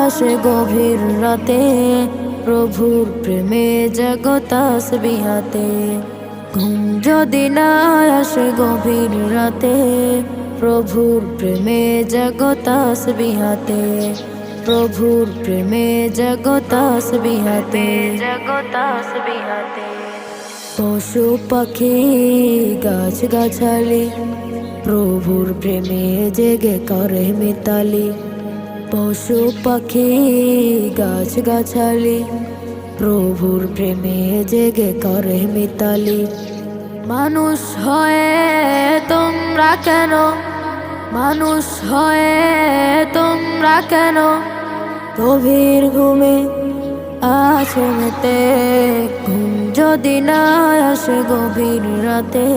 আসে গভীর রাতে, প্রভুর প্রেমে জাগো তাসবিহাতে। ঘুম যদি না আসে গভীর রাতে, প্রভুর প্রেমে জাগো তাসবিহাতে। প্রভুর প্রেমে জাগো তাসবিহাতে, জাগো তাসবিহাতে। পশু পাখি গাছ গাছালি, প্রভুর প্রেমে জেগে করে মিতালি। পশু পাখি গাছ গাছালি, প্রভুর প্রেমে জেগে করে মিতালি। মানুষ হয়ে তোমরা কেন, মানুষ হয়ে তোমরা কেন গভীর ঘুমে আছো মেতে? ঘুম যদি না আসে গভীর রাতে,